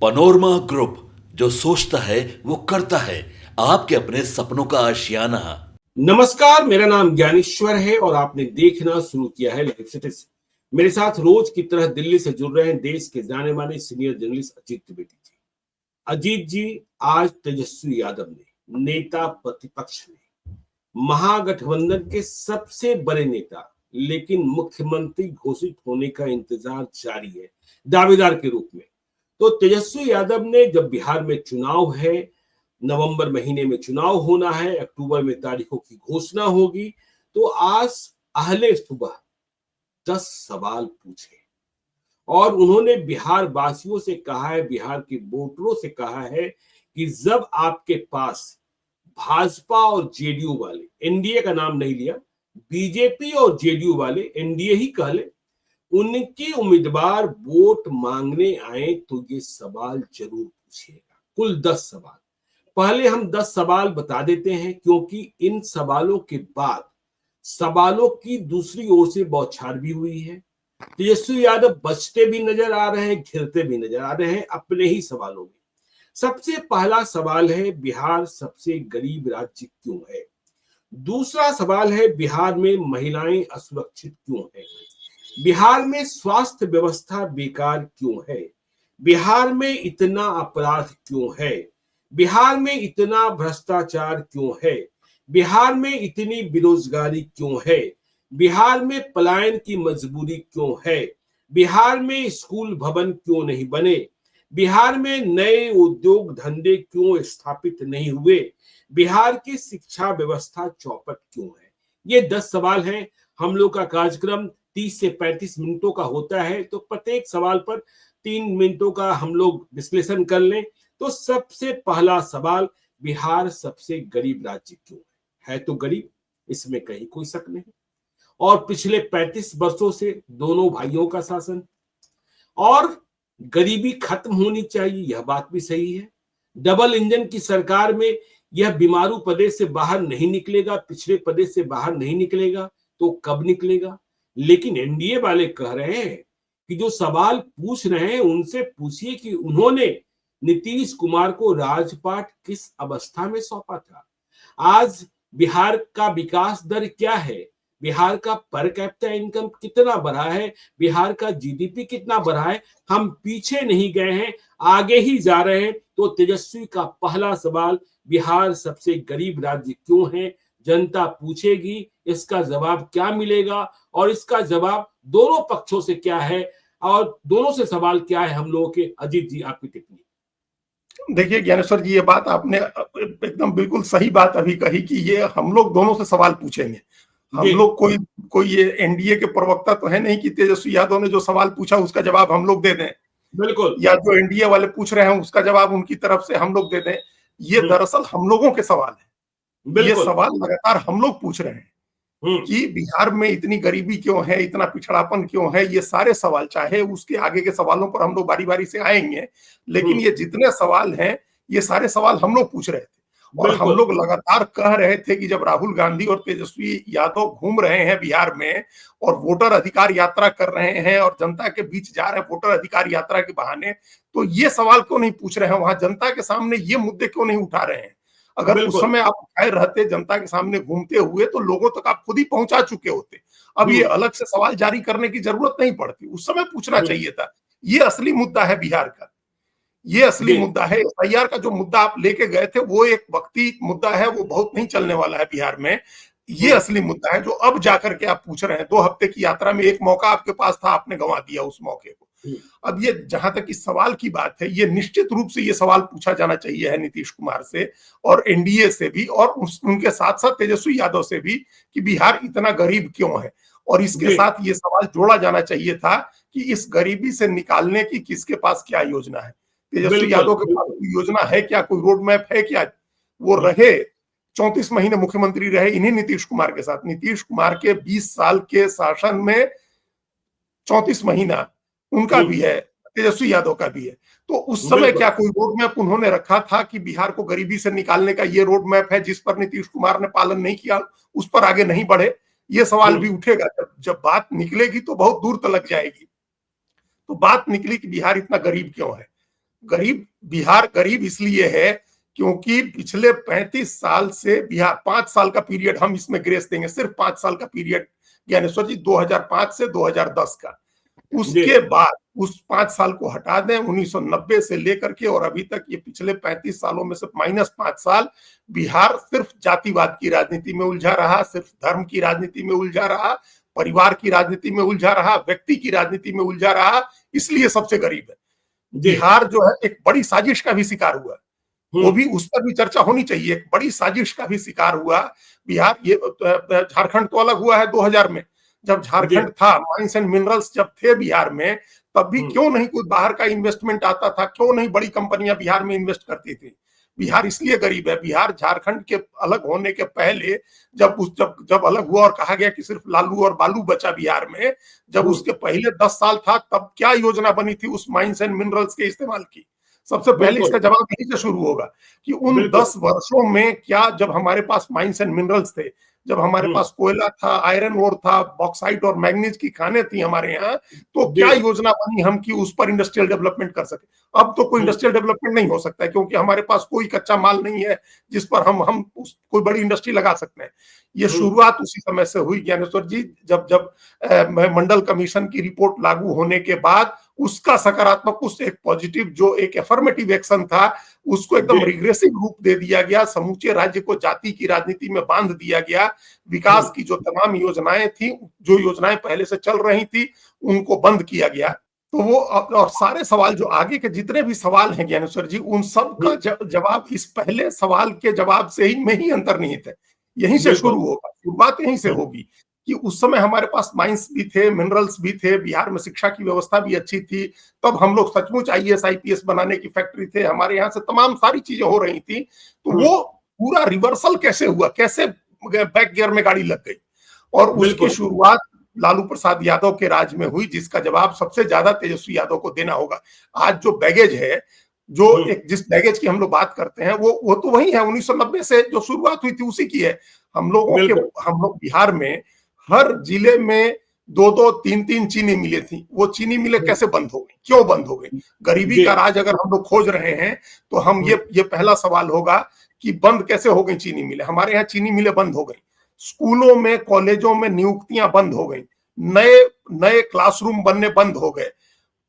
Panorama group, जो सोचता है वो करता है। आपके अपने सपनों का आशियाना। नमस्कार, मेरा नाम ज्ञानेश्वर है और आपने देखना शुरू किया है लाइव सिटीजन। मेरे साथ रोज की तरह दिल्ली से जुड़ रहे हैं देश के जाने माने सीनियर जर्नलिस्ट अजीत त्रिवेदी जी। अजीत जी, आज तेजस्वी यादव ने, नेता प्रतिपक्ष ने, महागठबंधन के सबसे बड़े नेता लेकिन मुख्यमंत्री घोषित होने का इंतजार जारी है दावेदार के रूप में। तो तेजस्वी यादव ने, जब बिहार में चुनाव है, नवंबर महीने में चुनाव होना है, अक्टूबर में तारीखों की घोषणा होगी, तो आज अहले सुबह 10 सवाल पूछे और उन्होंने बिहार वासियों से कहा है, बिहार के वोटरों से कहा है कि जब आपके पास भाजपा और जेडीयू वाले, एनडीए का नाम नहीं लिया, बीजेपी और जेडीयू वाले, एनडीए ही कह ले, उनके उम्मीदवार वोट मांगने आए तो ये सवाल जरूर पूछिएगा। कुल 10 सवाल। पहले हम 10 सवाल बता देते हैं, क्योंकि इन सवालों के बाद सवालों की दूसरी ओर से बौछार भी हुई है। तेजस्वी यादव बचते भी नजर आ रहे हैं, घिरते भी नजर आ रहे हैं अपने ही सवालों में। सबसे पहला सवाल है, बिहार सबसे गरीब राज्य क्यों है। दूसरा सवाल है, बिहार में महिलाएं असुरक्षित क्यों है। बिहार में स्वास्थ्य व्यवस्था बेकार क्यों है। बिहार में इतना अपराध क्यों है। बिहार में इतना भ्रष्टाचार क्यों है। बिहार में इतनी बेरोजगारी क्यों है। बिहार में पलायन की मजबूरी क्यों है। बिहार में स्कूल भवन क्यों नहीं बने। बिहार में नए उद्योग धंधे क्यों स्थापित नहीं हुए। बिहार की शिक्षा व्यवस्था चौपट क्यों है। ये 10 सवाल हैं। हम लोग का कार्यक्रम 30 से 35 मिनटों का होता है, तो प्रत्येक सवाल पर 3 मिनटों का हम लोग विश्लेषण कर लें। तो सबसे पहला सवाल, बिहार सबसे गरीब राज्य क्यों है तो गरीब, इसमें कहीं कोई शक नहीं। और पिछले 35 वर्षों से दोनों भाइयों का शासन, और गरीबी खत्म होनी चाहिए, यह बात भी सही है। डबल इंजन की सरकार में यह बीमारू प्रदेश से बाहर नहीं निकलेगा, पिछड़े प्रदेश से बाहर नहीं निकलेगा, तो कब निकलेगा। लेकिन एनडीए वाले कह रहे हैं कि जो सवाल पूछ रहे हैं उनसे पूछिए कि उन्होंने नीतीश कुमार को राजपाट किस अवस्था में सौंपा था। आज बिहार का विकास दर क्या है, बिहार का पर कैपिटा इनकम कितना बढ़ा है, बिहार का जीडीपी कितना बढ़ा है। हम पीछे नहीं गए हैं, आगे ही जा रहे हैं। तो तेजस्वी का पहला सवाल, बिहार सबसे गरीब राज्य क्यों है, जनता पूछेगी, इसका जवाब क्या मिलेगा और इसका जवाब दोनों पक्षों से क्या है और दोनों से सवाल क्या है हम लोगों के। अजीत जी, आपकी टिप्पणी। देखिए ज्ञानेश्वर जी, ये बात आपने एकदम बिल्कुल सही बात अभी कही कि ये हम लोग दोनों से सवाल पूछेंगे। हम लोग कोई कोई ये एनडीए के प्रवक्ता तो है नहीं कि तेजस्वी यादव ने जो सवाल पूछा उसका जवाब हम लोग दे दें, बिल्कुल, या जो एनडीए वाले पूछ रहे हैं उसका जवाब उनकी तरफ से हम लोग दे दें। ये दरअसल हम लोगों के सवाल है। ये सवाल लगातार हम लोग पूछ रहे हैं कि बिहार में इतनी गरीबी क्यों है, इतना पिछड़ापन क्यों है। ये सारे सवाल, चाहे उसके आगे के सवालों पर हम लोग बारी बारी से आएंगे, लेकिन ये जितने सवाल हैं ये सारे सवाल हम लोग पूछ रहे थे। और हम लोग लगातार कह रहे थे कि जब राहुल गांधी और तेजस्वी यादव घूम रहे हैं बिहार में और वोटर अधिकार यात्रा कर रहे हैं और जनता के बीच जा रहे हैं वोटर अधिकार यात्रा के बहाने, तो ये सवाल क्यों नहीं पूछ रहे हैं, वहां जनता के सामने ये मुद्दे क्यों नहीं उठा रहे हैं। अगर उस समय आप उठाए रहते जनता के सामने घूमते हुए, तो लोगों तक आप खुद ही पहुंचा चुके होते। अब ये अलग से सवाल जारी करने की जरूरत नहीं पड़ती, उस समय पूछना चाहिए था। ये असली मुद्दा है बिहार का, ये असली मुद्दा है। एफआईआर का जो मुद्दा आप लेके गए थे वो एक वक्ती मुद्दा है, वो बहुत नहीं चलने वाला है बिहार में। ये असली मुद्दा है जो अब जाकर के आप पूछ रहे हैं। 2 हफ्ते की यात्रा में एक मौका आपके पास था, आपने गंवा दिया उस मौके को। अब ये जहां तक इस सवाल की बात है, ये निश्चित रूप से ये सवाल पूछा जाना चाहिए है नीतीश कुमार से और एनडीए से भी, और उनके साथ साथ तेजस्वी यादव से भी, कि बिहार इतना गरीब क्यों है। और इसके साथ ये सवाल जोड़ा जाना चाहिए था कि इस गरीबी से निकालने की किसके पास क्या योजना है। तेजस्वी यादव के पास कोई योजना है क्या, कोई रोड मैप है क्या। वो रहे 34 महीने मुख्यमंत्री रहे इन्हीं नीतीश कुमार के साथ। नीतीश कुमार के 20 साल के शासन में 34 महीना उनका भी है, तेजस्वी यादव का भी है। तो उस समय क्या कोई रोड मैप उन्होंने रखा था कि बिहार को गरीबी से निकालने का ये रोड मैप है, जिस पर नीतीश कुमार ने पालन नहीं किया, उस पर आगे नहीं बढ़े। ये सवाल भी उठेगा। जब बात निकलेगी तो बहुत दूर तक जाएगी। तो बात निकली कि बिहार इतना गरीब क्यों है। गरीब, बिहार गरीब इसलिए है क्योंकि पिछले 35 साल से बिहार, 5 साल का पीरियड हम इसमें ग्रेस देंगे, सिर्फ 5 साल का पीरियड ज्ञानेश्वर जी, 2005 से 2010 का। उसके बाद उस 5 साल को हटा दें, 1990 से लेकर के और अभी तक, ये पिछले 35 सालों में से -5 साल बिहार सिर्फ जातिवाद की राजनीति में उलझा रहा, सिर्फ धर्म की राजनीति में उलझा रहा, परिवार की राजनीति में उलझा रहा, व्यक्ति की राजनीति में उलझा रहा, इसलिए सबसे गरीब है। बिहार जो है एक बड़ी साजिश का भी शिकार हुआ, वो भी, उस पर भी चर्चा होनी चाहिए, एक बड़ी साजिश का भी शिकार हुआ बिहार। ये झारखंड तो अलग हुआ है 2000 में, जब झारखंड था, माइंस एंड मिनरल्स जब थे बिहार में, तब भी क्यों नहीं कोई बाहर का इन्वेस्टमेंट आता था, क्यों नहीं बड़ी कंपनियां बिहार में इन्वेस्ट करती थी। बिहार इसलिए गरीब है, बिहार झारखंड के अलग होने के पहले जब अलग हुआ और कहा गया कि सिर्फ लालू और बालू बचा बिहार में, जब उसके पहले 10 साल था, तब क्या योजना बनी थी उस माइंस एंड मिनरल्स के इस्तेमाल की। सबसे पहले इसका जवाब यहीं से शुरू होगा कि उन 10 वर्षों में क्या, जब हमारे पास माइंस एंड मिनरल्स थे, जब हमारे पास कोयला था, आयरन ओर था, बॉक्साइट और मैग्नीज की खानें थी हमारे यहाँ, तो क्या योजना बनी हम कि उस पर इंडस्ट्रियल डेवलपमेंट कर सके। अब तो कोई इंडस्ट्रियल डेवलपमेंट नहीं हो सकता है, क्योंकि हमारे पास कोई कच्चा माल नहीं है जिस पर हम कोई बड़ी इंडस्ट्री लगा सकते हैं। ये शुरुआत उसी समय से हुई ज्ञानेश्वर जी, जब मंडल कमीशन की रिपोर्ट लागू होने के बाद उसका सकारात्मक, उस एक पॉजिटिव, जो एक एफर्मेटिव एक्शन था, उसको एकदम रिग्रेसिव रूप दे दिया गया, समूचे राज्य को जाति की राजनीति में बांध दिया गया। विकास की जो तमाम योजनाएं थी, जो योजनाएं पहले से चल रही थी, उनको बंद किया गया। तो वो, और सारे सवाल, जो आगे के जितने भी सवाल हैं ज्ञानेश्वर जी, उन सब का जवाब इस पहले सवाल के जवाब से ही में ही अंतर्निहित है। यहीं से शुरू होगा, शुरुआत यहीं से होगी कि उस समय हमारे पास माइंस भी थे, मिनरल्स भी थे, बिहार में शिक्षा की व्यवस्था भी अच्छी थी, तब हम लोग सचमुच IAS IPS बनाने की फैक्ट्री थे, हमारे यहाँ से तमाम सारी चीजें हो रही थी। तो वो पूरा रिवर्सल कैसे हुआ, कैसे बैक गियर में गाड़ी लग गई, और उसकी शुरुआत लालू प्रसाद यादव के राज में हुई, जिसका जवाब सबसे ज्यादा तेजस्वी यादव को देना होगा। आज जो बैगेज है, जो एक जिस बैगेज की हम लोग बात करते हैं, वो तो वही है, 1990 से जो शुरुआत हुई थी उसी की है। हम लोग बिहार में हर जिले में 2-2, 3-3 चीनी मिलें थी। वो चीनी मिलें कैसे बंद हो गई, क्यों बंद हो गई? गरीबी का राज अगर हम लोग खोज रहे हैं, तो हम ये पहला सवाल होगा कि बंद कैसे हो गई चीनी मिलें। हमारे यहाँ चीनी मिलें बंद हो गई, स्कूलों में, कॉलेजों में नियुक्तियां बंद हो गई, नए क्लासरूम बनने बंद हो गए,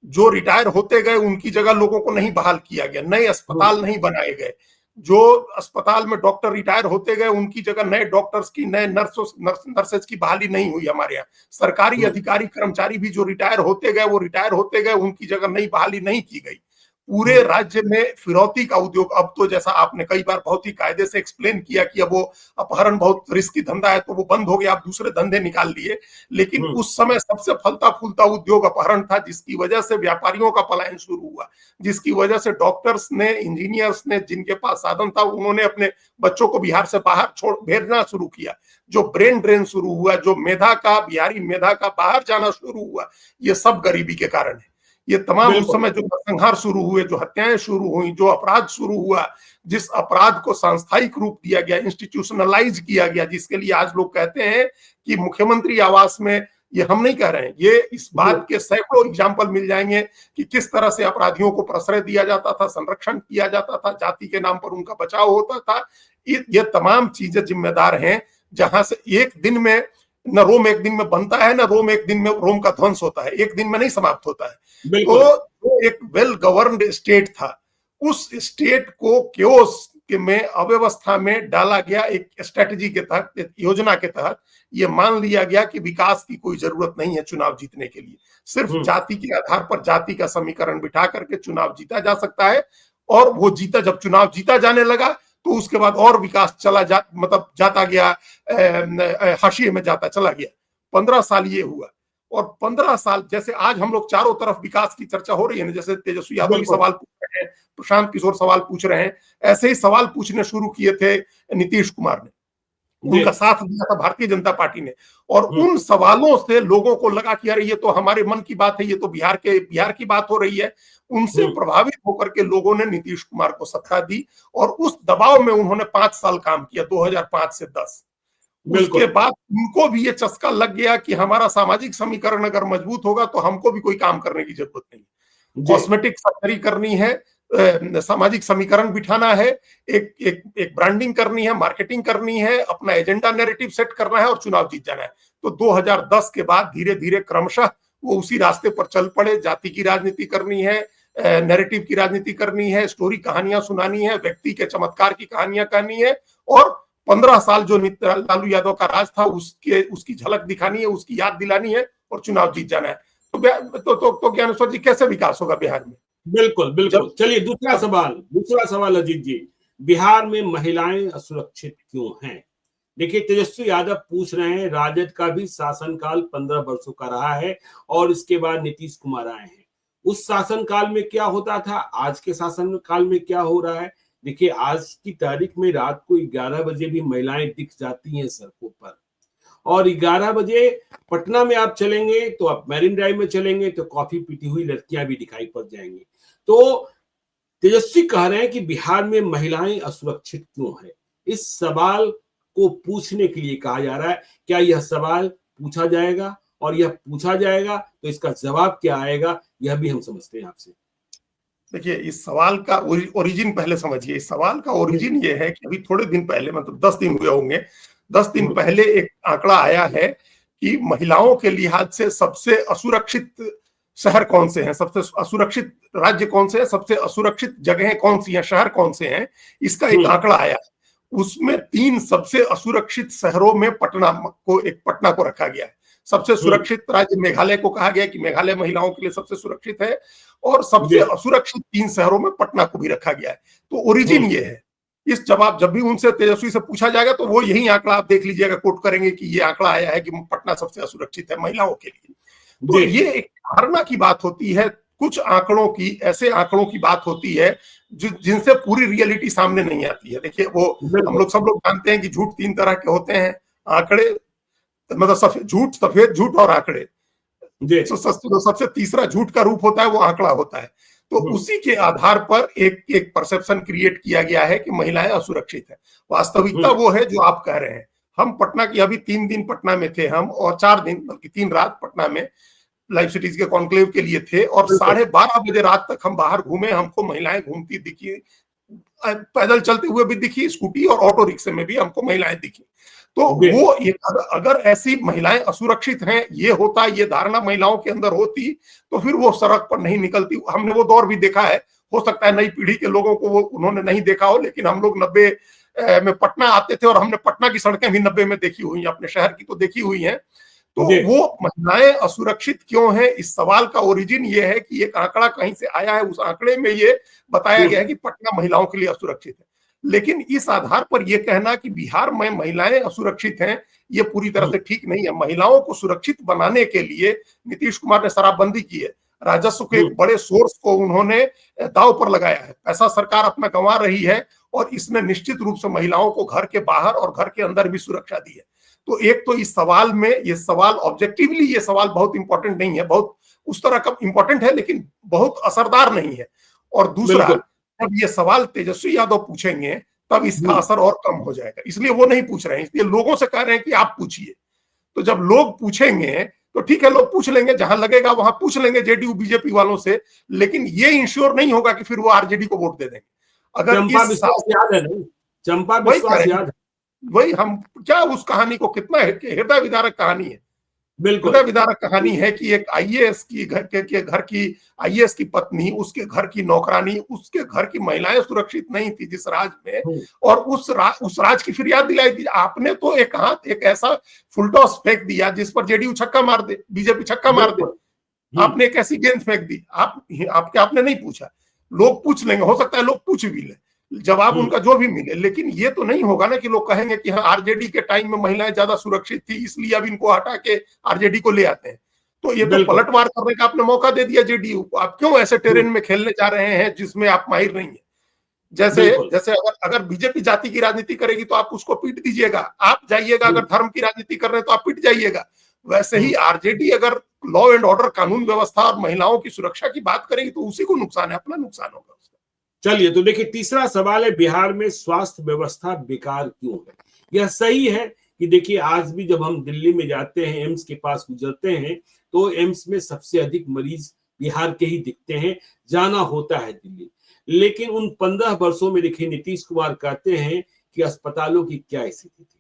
जो रिटायर होते गए उनकी जगह लोगों को नहीं बहाल किया गया, नए अस्पताल नहीं बनाए गए, जो अस्पताल में डॉक्टर रिटायर होते गए उनकी जगह नए डॉक्टर्स की, नए नर्सेज की बहाली नहीं हुई हमारे यहाँ। सरकारी अधिकारी कर्मचारी भी जो रिटायर होते गए, वो रिटायर होते गए, उनकी जगह नई बहाली नहीं की गई। पूरे राज्य में फिरौती का उद्योग, अब तो जैसा आपने कई बार बहुत ही कायदे से एक्सप्लेन किया कि अब वो अपहरण बहुत रिस्की धंधा है, तो वो बंद हो गया, आप दूसरे धंधे निकाल लिए। लेकिन उस समय सबसे फलता फूलता उद्योग अपहरण था, जिसकी वजह से व्यापारियों का पलायन शुरू हुआ, जिसकी वजह से डॉक्टर्स ने, इंजीनियर्स ने, जिनके पास साधन था, उन्होंने अपने बच्चों को बिहार से बाहर भेजना शुरू किया। जो ब्रेन ड्रेन शुरू हुआ, जो बिहारी मेधा का बाहर जाना शुरू हुआ, ये सब गरीबी के कारण है। ये तमाम उस समय जो संहार शुरू हुए, जो हत्याएं शुरू हुई, जो अपराध शुरू हुआ, जिस अपराध को सांस्थायिक रूप दिया गया, इंस्टीट्यूशनलाइज किया गया, जिसके लिए आज लोग कहते हैं कि मुख्यमंत्री आवास में, ये हम नहीं कह रहे हैं, ये इस बात के सैकड़ों एग्जाम्पल मिल जाएंगे कि किस तरह से अपराधियों को प्रश्रय दिया जाता था, संरक्षण किया जाता था, जाति के नाम पर उनका बचाव होता था। ये तमाम चीजें जिम्मेदार हैं, जहां से एक दिन में, न रोम एक दिन में बनता है, न रोम का ध्वंस होता है, एक दिन में नहीं समाप्त होता है। तो एक वेल गवर्नड स्टेट था, उस स्टेट को क्योस में, अव्यवस्था में डाला गया एक स्ट्रेटजी के तहत, एक योजना के तहत। ये मान लिया गया कि विकास की कोई जरूरत नहीं है चुनाव जीतने के लिए, सिर्फ जाति के आधार पर जाति का समीकरण बिठा करके चुनाव जीता जा सकता है। और वो जब चुनाव जीता जाने लगा, तो उसके बाद और विकास जाता गया, हाशिए में जाता चला गया। 15 साल ये हुआ, और 15 साल, जैसे आज हम लोग चारों तरफ विकास की चर्चा हो रही है ना, जैसे तेजस्वी यादव भी सवाल पूछ रहे हैं, प्रशांत किशोर सवाल पूछ रहे हैं, ऐसे ही सवाल पूछने शुरू किए थे नीतीश कुमार ने, उनका साथ दिया था भारतीय जनता पार्टी ने। और उन सवालों से लोगों को लगा कि अरे ये तो हमारे मन की बात है, ये तो बिहार की बात हो रही है। उनसे प्रभावित होकर के लोगों ने नीतीश कुमार को सत्ता दी, और उस दबाव में उन्होंने 5 साल काम किया, 2005 से 10। उसके बाद उनको भी ये चस्का लग गया कि हमारा सामाजिक समीकरण अगर मजबूत होगा, तो हमको भी कोई काम करने की जरूरत नहीं, कॉस्मेटिक सर्जरी करनी है, सामाजिक समीकरण बिठाना है, एक ब्रांडिंग करनी है, मार्केटिंग करनी है, अपना एजेंडा नैरेटिव सेट करना है और चुनाव जीत जाना है। तो 2010 के बाद धीरे धीरे क्रमशः वो उसी रास्ते पर चल पड़े। जाति की राजनीति करनी है, नैरेटिव की राजनीति करनी है, स्टोरी कहानियां सुनानी है, व्यक्ति के चमत्कार की कहानियां कहनी है, और 15 साल जो लालू यादव का राज था उसकी झलक दिखानी है, उसकी याद दिलानी है और चुनाव जीत जाना है। तो ज्ञानेश्वर जी, कैसे विकास होगा बिहार में? बिल्कुल बिल्कुल। चलिए दूसरा सवाल अजीत जी, बिहार में महिलाएं असुरक्षित क्यों हैं? देखिए, तेजस्वी यादव पूछ रहे हैं, राजद का भी शासनकाल 15 वर्षों का रहा है और इसके बाद नीतीश कुमार आए हैं। उस शासनकाल में क्या होता था, आज के शासनकाल में क्या हो रहा है? देखिए, आज की तारीख में रात को 11 बजे भी महिलाएं दिख जाती हैं सड़कों पर, और 11 बजे पटना में आप चलेंगे तो आप मैरिन ड्राइव में चलेंगे तो कॉफी पीती हुई लड़कियां भी दिखाई पड़ जाएंगी। तो तेजस्वी कह रहे हैं कि बिहार में महिलाएं असुरक्षित क्यों है। इस सवाल को पूछने के लिए कहा जा रहा है। क्या यह सवाल पूछा जाएगा, और यह पूछा जाएगा तो इसका जवाब क्या आएगा, यह भी हम समझते हैं आपसे। देखिए, इस सवाल का ओरिजिन पहले समझिए। इस सवाल का ओरिजिन ये है कि अभी थोड़े दिन पहले, मतलब 10 दिन हुए होंगे, 10 दिन पहले एक आंकड़ा आया है कि महिलाओं के लिहाज से सबसे असुरक्षित शहर कौन से हैं, सबसे असुरक्षित राज्य कौन से हैं, सबसे असुरक्षित जगहें कौन सी हैं, शहर कौन से हैं, इसका एक आंकड़ा आया। उसमें 3 सबसे असुरक्षित शहरों में पटना को रखा गया है। सबसे सुरक्षित राज्य मेघालय को कहा गया कि मेघालय महिलाओं के लिए सबसे सुरक्षित है, और सबसे असुरक्षित 3 शहरों में पटना को भी रखा गया है। तो ओरिजिन ये है। इस जवाब जब भी उनसे, तेजस्वी से पूछा जाएगा तो वो यही आंकड़ा आप देख लीजिएगा, कोट करेंगे कि ये आंकड़ा आया है कि पटना सबसे असुरक्षित है महिलाओं के लिए। तो ये एक धारणा की बात होती है, कुछ आंकड़ों की, ऐसे आंकड़ों की बात होती है जिनसे पूरी रियलिटी सामने नहीं आती है। देखिए, वो हम सब लोग जानते हैं कि झूठ 3 तरह के होते हैं, आंकड़े, मतलब सफेद झूठ और आंकड़े। तो सबसे तीसरा झूठ का रूप होता है वो आंकड़ा होता है। तो उसी के आधार पर एक परसेप्शन क्रिएट किया गया है कि महिलाएं असुरक्षित है। वास्तविकता वो है जो आप कह रहे हैं। हम पटना की, अभी 3 दिन पटना में थे हम, और 4 दिन बल्कि 3 रात पटना में लाइफ सिटीज के कॉन्क्लेव के लिए थे, और 12:30 बजे रात तक हम बाहर घूमे। हमको महिलाएं घूमती दिखी, पैदल चलते हुए भी दिखी, स्कूटी और ऑटो रिक्शे में भी हमको महिलाएं दिखी। तो वो अगर ऐसी महिलाएं असुरक्षित हैं, ये होता, ये धारणा महिलाओं के अंदर होती, तो फिर वो सड़क पर नहीं निकलती। हमने वो दौर भी देखा है। हो सकता है नई पीढ़ी के लोगों को वो उन्होंने नहीं देखा हो, लेकिन हम लोग 90 में पटना आते थे और हमने पटना की सड़कें भी 90 में देखी हुई हैं, अपने शहर की तो देखी हुई हैं। तो वो महिलाएं असुरक्षित क्यों हैं, इस सवाल का ओरिजिन ये है कि एक आंकड़ा कहीं से आया है, उस आंकड़े में ये बताया गया है कि पटना महिलाओं के लिए असुरक्षित है। लेकिन इस आधार पर यह कहना कि बिहार में महिलाएं असुरक्षित हैं, ये पूरी तरह से ठीक नहीं है। महिलाओं को सुरक्षित बनाने के लिए नीतीश कुमार ने शराबबंदी की है, राजस्व के एक बड़े सोर्स को उन्होंने दांव पर लगाया है, पैसा सरकार अपना गंवा रही है, और इसने निश्चित रूप से महिलाओं को घर के बाहर और घर के अंदर भी सुरक्षा दी है। तो एक तो इस सवाल में, ये सवाल ऑब्जेक्टिवली, ये सवाल बहुत इंपॉर्टेंट नहीं है, बहुत उस तरह का इंपॉर्टेंट है लेकिन बहुत असरदार नहीं है। और दूसरा, जब ये सवाल तेजस्वी यादव पूछेंगे तब इसका असर और कम हो जाएगा, इसलिए वो नहीं पूछ रहे हैं। इसलिए लोगों से कह रहे हैं कि आप पूछिए। तो जब लोग पूछेंगे तो ठीक है, लोग पूछ लेंगे, जहां लगेगा वहां पूछ लेंगे जेडीयू बीजेपी वालों से, लेकिन ये इंश्योर नहीं होगा कि फिर वो आरजेडी को वोट दे देंगे। अगर चंपा विश्वास याद है, नहीं चंपा विश्वास याद है, वही हम क्या, उस कहानी को कितना हृदय विदारक कहानी है, बिल्कुल हृदय विदारक कहानी है कि एक आईएएस की घर की आईएएस की पत्नी, उसके घर की नौकरानी, उसके घर की महिलाएं सुरक्षित नहीं थी जिस राज में, और उस राज की फिर याद दिलाई थी। आपने तो एक हाथ, एक ऐसा फुलटॉस फेंक दिया जिस पर जेडीयू छक्का मार दे, बीजेपी छक्का मार दे। आपने एक ऐसी गेंद फेंक दी, आपने नहीं पूछा। लोग पूछ लेंगे, हो सकता है लोग पूछ भी ले, जवाब उनका जो भी मिले, लेकिन ये तो नहीं होगा ना कि लोग कहेंगे कि हाँ, आरजेडी के टाइम में महिलाएं ज्यादा सुरक्षित थी इसलिए अब इनको हटा के आरजेडी को ले आते हैं। तो ये तो पलटवार करने का आपने मौका दे दिया जेडीयू को। आप क्यों ऐसे टेरेन में खेलने जा रहे हैं जिसमें आप माहिर नहीं है? जैसे अगर बीजेपी जाति की राजनीति करेगी तो आप उसको पीट दीजिएगा, आप जाइएगा, अगर धर्म की राजनीति कर रहे हैं तो आप पीट जाइएगा। वैसे ही आरजेडी अगर लॉ एंड ऑर्डर, कानून व्यवस्था और महिलाओं की सुरक्षा की बात करेगी तो उसी को नुकसान है, अपना नुकसान होगा। चलिए, तो देखिए, तीसरा सवाल है, बिहार में स्वास्थ्य व्यवस्था बेकार क्यों है? यह सही है कि देखिए, आज भी जब हम दिल्ली में जाते हैं, एम्स के पास गुजरते हैं, तो एम्स में सबसे अधिक मरीज बिहार के ही दिखते हैं, जाना होता है दिल्ली। लेकिन उन 15 वर्षों में देखिए नीतीश कुमार कहते हैं कि अस्पतालों की क्या स्थिति थी,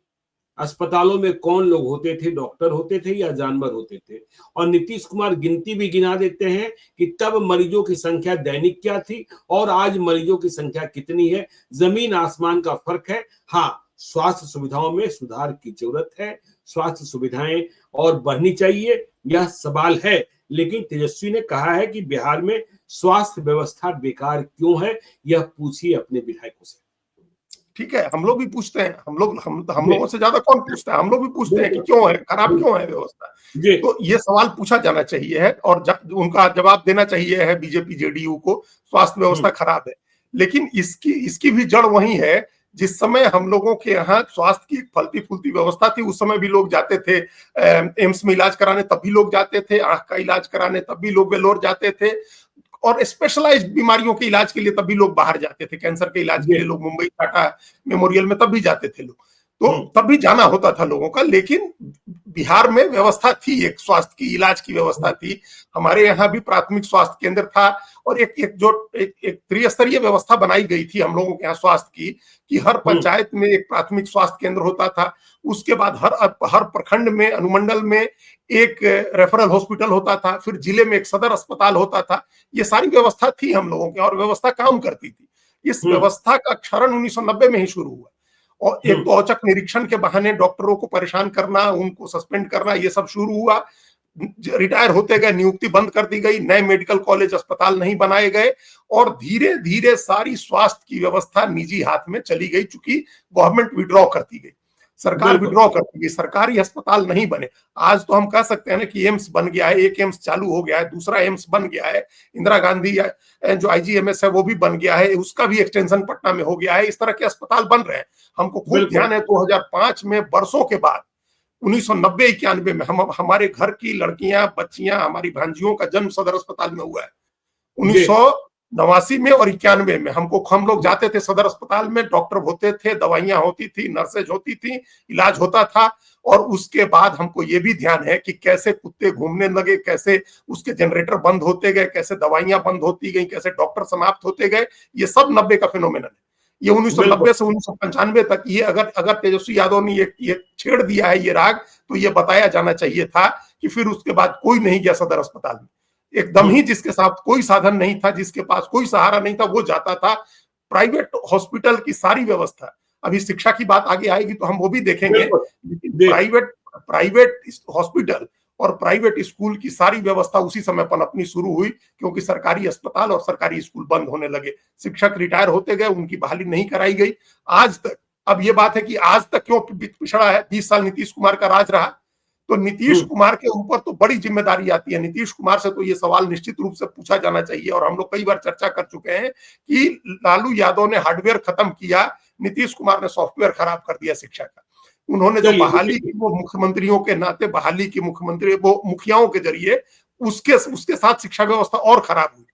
अस्पतालों में कौन लोग होते थे, डॉक्टर होते थे या जानवर होते थे। और नीतीश कुमार गिनती भी गिना देते हैं कि तब मरीजों की संख्या दैनिक क्या थी और आज मरीजों की संख्या कितनी है। जमीन आसमान का फर्क है। हाँ, स्वास्थ्य सुविधाओं में सुधार की जरूरत है, स्वास्थ्य सुविधाएं और बढ़नी चाहिए, यह सवाल है। लेकिन तेजस्वी ने कहा है कि बिहार में स्वास्थ्य व्यवस्था बेकार क्यों है, यह पूछिए अपने विधायकों से। ठीक है, हम लोग भी पूछते हैं, हम लोगों से ज्यादा कौन पूछता है, हम लोग भी पूछते हैं कि क्यों है, खराब क्यों है व्यवस्था। तो ये सवाल पूछा जाना चाहिए है और उनका जवाब देना चाहिए है बीजेपी जेडीयू को, स्वास्थ्य व्यवस्था खराब है। लेकिन इसकी भी जड़ वही है, जिस समय हम लोगों के यहाँ स्वास्थ्य की एक फलती फूलती व्यवस्था थी, उस समय भी लोग जाते थे एम्स में इलाज कराने, तब भी लोग जाते थे, आंख का इलाज कराने तब भी लोग वेलोर जाते थे, और स्पेशलाइज्ड बीमारियों के इलाज के लिए तब भी लोग बाहर जाते थे, कैंसर के इलाज के लिए लोग मुंबई टाटा मेमोरियल में तब भी जाते थे लोग, तो तब भी जाना होता था लोगों का। लेकिन बिहार में व्यवस्था थी, एक स्वास्थ्य की इलाज की व्यवस्था थी। हमारे यहाँ भी प्राथमिक स्वास्थ्य केंद्र था और एक त्रिस्तरीय व्यवस्था बनाई गई थी हम लोगों के यहाँ स्वास्थ्य की, कि हर पंचायत में एक प्राथमिक स्वास्थ्य केंद्र होता था, उसके बाद हर प्रखंड में, अनुमंडल में एक रेफरल हॉस्पिटल होता था, फिर जिले में एक सदर अस्पताल होता था। ये सारी व्यवस्था थी हम लोगों के और व्यवस्था काम करती थी। इस व्यवस्था का क्षरण 1990 में ही शुरू हुआ और एक तो औचक निरीक्षण के बहाने डॉक्टरों को परेशान करना, उनको सस्पेंड करना, ये सब शुरू हुआ। रिटायर होते गए, नियुक्ति बंद कर दी गई, नए मेडिकल कॉलेज अस्पताल नहीं बनाए गए और धीरे धीरे सारी स्वास्थ्य की व्यवस्था निजी हाथ में चली गई, चूंकि गवर्नमेंट विड्रॉ करती गई, सरकार विड्रॉ करती गई, सरकारी अस्पताल नहीं बने। आज तो हम कह सकते हैं ना कि एम्स बन गया है, एक एम्स चालू हो गया है, दूसरा एम्स बन गया है, इंदिरा गांधी जो आईजीएमएस है वो भी बन गया है, उसका भी एक्सटेंशन पटना में हो गया है। इस तरह के अस्पताल बन रहे हैं। हमको खूब ध्यान है 2005 में, बरसों के बाद 1990-91 में हमारे घर की लड़कियां, बच्चियां, हमारी भांजियों का जन्म सदर अस्पताल में हुआ है। 1989 में और 91 में हम लोग जाते थे सदर अस्पताल में, डॉक्टर होते थे, दवाइयां होती थी, नर्सेज होती थी, इलाज होता था। और उसके बाद हमको ये भी ध्यान है कि कैसे कुत्ते घूमने लगे, कैसे उसके जनरेटर बंद होते गए, कैसे दवाइयां बंद होती गई, कैसे डॉक्टर समाप्त होते गए। ये सब 90 का फिनोमेनन है। ये 1990 से 1995 तक ये अगर तेजस्वी यादव ने ये छेड़ दिया है ये राग, तो ये बताया जाना चाहिए था कि फिर उसके बाद कोई नहीं गया सदर अस्पताल में। एकदम ही जिसके साथ कोई साधन नहीं था, जिसके पास कोई सहारा नहीं था, वो जाता था। प्राइवेट हॉस्पिटल की सारी व्यवस्था, अभी शिक्षा की बात आगे आएगी तो हम वो भी देखेंगे, प्राइवेट हॉस्पिटल और प्राइवेट स्कूल की सारी व्यवस्था उसी समय पनपनी शुरू हुई, क्योंकि सरकारी अस्पताल और सरकारी स्कूल बंद होने लगे। शिक्षक रिटायर होते गए, उनकी बहाली नहीं कराई गई आज तक। अब ये बात है कि आज तक क्यों पिछड़ा है, 20 साल नीतीश कुमार का राज रहा, तो नीतीश कुमार के ऊपर तो बड़ी जिम्मेदारी आती है। नीतीश कुमार से तो ये सवाल निश्चित रूप से पूछा जाना चाहिए और हम लोग कई बार चर्चा कर चुके हैं कि लालू यादव ने हार्डवेयर खत्म किया, नीतीश कुमार ने सॉफ्टवेयर खराब कर दिया शिक्षा का। उन्होंने जो बहाली की, वो मुख्यमंत्रियों के नाते बहाली की, मुख्यमंत्री वो मुखियाओं के जरिए, उसके साथ शिक्षा व्यवस्था और खराब हुई।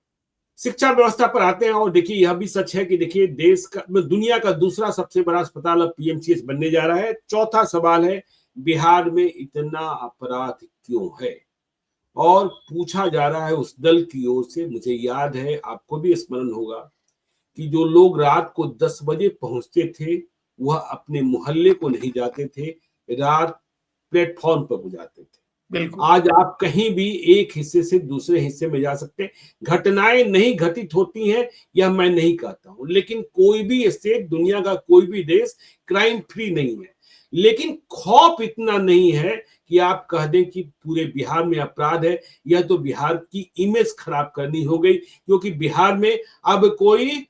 शिक्षा व्यवस्था पर आते हैं और देखिए यह भी सच है कि देखिए देश का, दुनिया का दूसरा सबसे बड़ा अस्पताल अब पीएमसीएच बनने जा रहा है। चौथा सवाल है, बिहार में इतना अपराध क्यों है? और पूछा जा रहा है उस दल की ओर से। मुझे याद है, आपको भी स्मरण होगा, कि जो लोग रात को 10 बजे पहुंचते थे वह अपने मोहल्ले को नहीं जाते थे, रात प्लेटफॉर्म पर गुजारते थे। आज आप कहीं भी एक हिस्से से दूसरे हिस्से में जा सकते हैं। घटनाएं नहीं घटित होती हैं, यह मैं नहीं कहता हूं, लेकिन कोई भी स्टेट, दुनिया का कोई भी देश क्राइम फ्री नहीं है। लेकिन खौफ इतना नहीं है कि आप कह दें कि पूरे बिहार में अपराध है। यह तो बिहार की इमेज खराब करनी हो गई, क्योंकि बिहार में अब कोई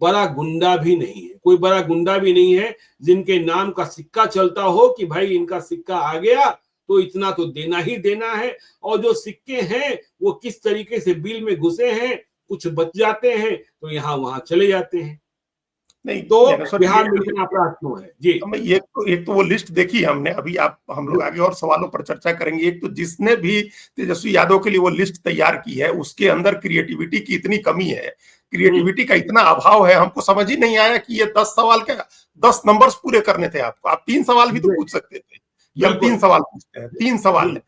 बड़ा गुंडा भी नहीं है, कोई बड़ा गुंडा भी नहीं है जिनके नाम का सिक्का चलता हो कि भाई इनका सिक्का आ गया तो इतना तो देना ही देना है। और जो सिक्के हैं वो किस तरीके से बिल में घुसे हैं, कुछ बच जाते हैं तो यहाँ वहां चले जाते हैं। नहीं तो बिहार में इतना अपराध क्यों है जी? एक तो वो लिस्ट देखी हमने, अभी हम लोग आगे और सवालों पर चर्चा करेंगे। एक तो जिसने भी तेजस्वी यादव के लिए वो लिस्ट तैयार की है, उसके अंदर क्रिएटिविटी की इतनी कमी है, क्रिएटिविटी का इतना अभाव है, हमको समझ ही नहीं आया कि ये 10 सवाल का 10 नंबर्स पूरे करने थे आपको। आप 3 सवाल भी तो पूछ सकते थे, हम 3 सवाल पूछते हैं, 3 सवाल है।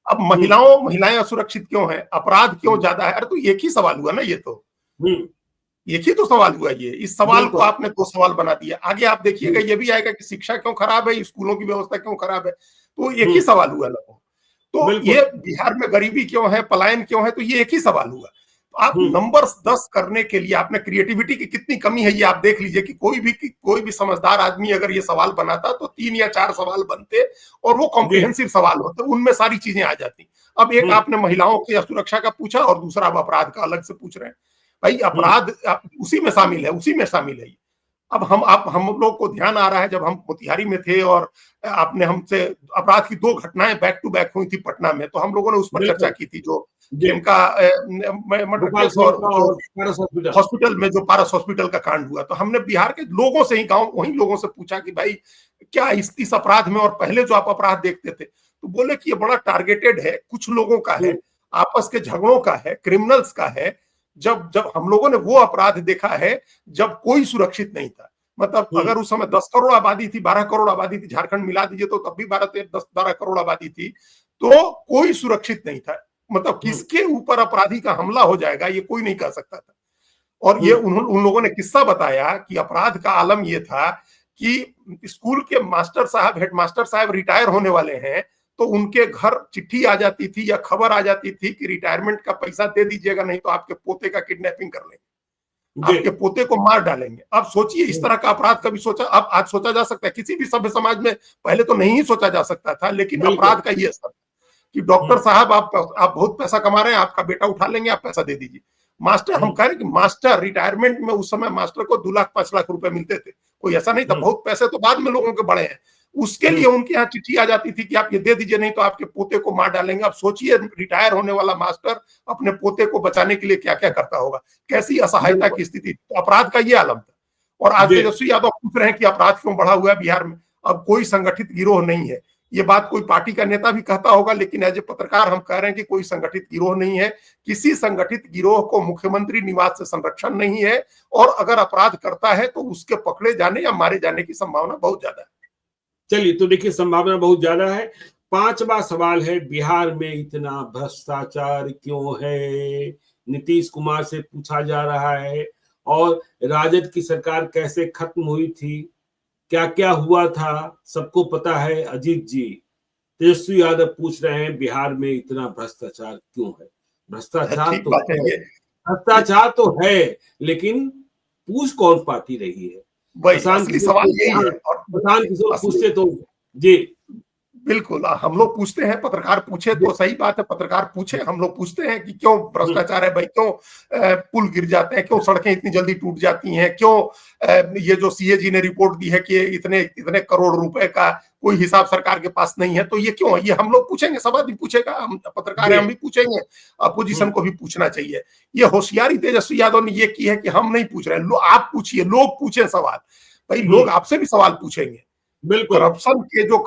अब महिलाएं असुरक्षित क्यों है, अपराध क्यों ज्यादा है? अरे तो एक ही सवाल हुआ ना ये तो। एक ही तो सवाल हुआ ये, इस सवाल को आपने दो सवाल बना दिया। आगे आप देखिएगा ये भी आएगा कि शिक्षा क्यों खराब है, स्कूलों की व्यवस्था क्यों खराब है, तो एक ही सवाल हुआ लगभग। तो ये बिहार में गरीबी क्यों है, पलायन क्यों है, तो ये एक ही सवाल हुआ। तो आप नंबर 10 करने के लिए आपने क्रिएटिविटी की कितनी कमी है ये आप देख लीजिए कि कोई भी समझदार आदमी अगर ये सवाल बनाता तो 3 या 4 सवाल बनते और वो कॉम्प्रिहेंसिव सवाल होते, उनमें सारी चीजें आ जाती। अब एक आपने महिलाओं की सुरक्षा का पूछा और दूसरा आप अपराध का अलग से पूछ रहे हैं। भाई अपराध उसी में शामिल है। अब हम लोग को ध्यान आ रहा है जब हम मोतिहारी में थे और आपने हमसे अपराध की 2 घटनाएं बैक टू बैक हुई थी पटना में, तो हम लोगों ने उस पर चर्चा की थी, जो जिनका मर्डर केस और हॉस्पिटल में जो पारस हॉस्पिटल का कांड हुआ। तो हमने बिहार के लोगों से ही वहीं लोगों से पूछा कि भाई क्या इस अपराध में और पहले जो आप अपराध देखते थे, तो बोले कि ये बड़ा टारगेटेड है, कुछ लोगों का है, आपस के झगड़ों का है, क्रिमिनल्स का है। जब हम लोगों ने वो अपराध देखा है जब कोई सुरक्षित नहीं था, मतलब अगर उस समय 10 करोड़ आबादी थी, 12 करोड़ आबादी थी, झारखंड मिला दीजिए तो तब भी 12 करोड़ आबादी थी, तो कोई सुरक्षित नहीं था। मतलब किसके ऊपर अपराधी का हमला हो जाएगा ये कोई नहीं कह सकता था। और ये उन लोगों ने किस्सा बताया कि अपराध का आलम ये था कि स्कूल के हेडमास्टर साहब रिटायर होने वाले हैं, तो उनके घर चिट्ठी आ जाती थी या खबर आ जाती थी कि रिटायरमेंट का पैसा दे दीजिएगा, नहीं तो आपके पोते का किडनैपिंग कर लेंगे, आपके पोते को मार डालेंगे। अब सोचिए इस तरह का अपराध कभी सोचा, अब आज सोचा जा सकता है? किसी भी सभ्य समाज में पहले तो नहीं ही सोचा जा सकता था, लेकिन अपराध का ये असर कि डॉक्टर साहब आप बहुत पैसा कमा रहे हैं, आपका बेटा उठा लेंगे, आप पैसा दे दीजिए। मास्टर, हम कह रहे कि मास्टर रिटायरमेंट में उस समय मास्टर को 2 लाख 5 लाख रुपए मिलते थे, कोई ऐसा नहीं था, बहुत पैसे तो बाद में लोगों के बढ़े हैं। उसके लिए उनके यहाँ चिट्ठी आ जाती थी कि आप ये दे दीजिए, नहीं तो आपके पोते को मार डालेंगे। अब सोचिए रिटायर होने वाला मास्टर अपने पोते को बचाने के लिए क्या क्या करता होगा, कैसी असहायता की स्थिति। तो अपराध का ये आलम था। और आज तेजस्वी यादव पूछ रहे हैं कि अपराध क्यों बढ़ा हुआ है बिहार में। अब कोई संगठित गिरोह नहीं है, ये बात कोई पार्टी का नेता भी कहता होगा, लेकिन एज ए पत्रकार हम कह रहे हैं कि कोई संगठित गिरोह नहीं है। किसी संगठित गिरोह को मुख्यमंत्री निवास से संरक्षण नहीं है, और अगर अपराध करता है तो उसके पकड़े जाने या मारे जाने की संभावना बहुत ज्यादा है। चलिए, तो देखिए संभावना बहुत ज्यादा है। 5वां सवाल है, बिहार में इतना भ्रष्टाचार क्यों है? नीतीश कुमार से पूछा जा रहा है। और राजद की सरकार कैसे खत्म हुई थी, क्या क्या हुआ था, सबको पता है। अजीत जी, तेजस्वी यादव पूछ रहे हैं बिहार में इतना भ्रष्टाचार क्यों है? भ्रष्टाचार तो है, लेकिन पूछ कौन पार्टी रही है? सवाल यही है। प्रशांत किशोर पूछते तो जी बिल्कुल, हम लोग पूछते हैं, पत्रकार पूछे तो सही बात है, पत्रकार पूछे, हम लोग पूछते हैं कि क्यों भ्रष्टाचार है भाई, क्यों पुल गिर जाते हैं, क्यों सड़कें इतनी जल्दी टूट जाती हैं, क्यों ये जो सीएजी ने रिपोर्ट दी है कि इतने करोड़ रुपए का कोई हिसाब सरकार के पास नहीं है, तो ये क्यों है? ये हम लोग पूछेंगे, सब आदमी पूछेगा, हम पत्रकार हैं, हम भी पूछेंगे, अपोजिशन को भी पूछना चाहिए। ये होशियारी तेजस्वी यादव ने ये की है कि हम नहीं पूछ रहे हैं, आप पूछिए, लोग पूछे सवाल। भाई लोग आपसे भी सवाल पूछेंगे। बिल्कुल,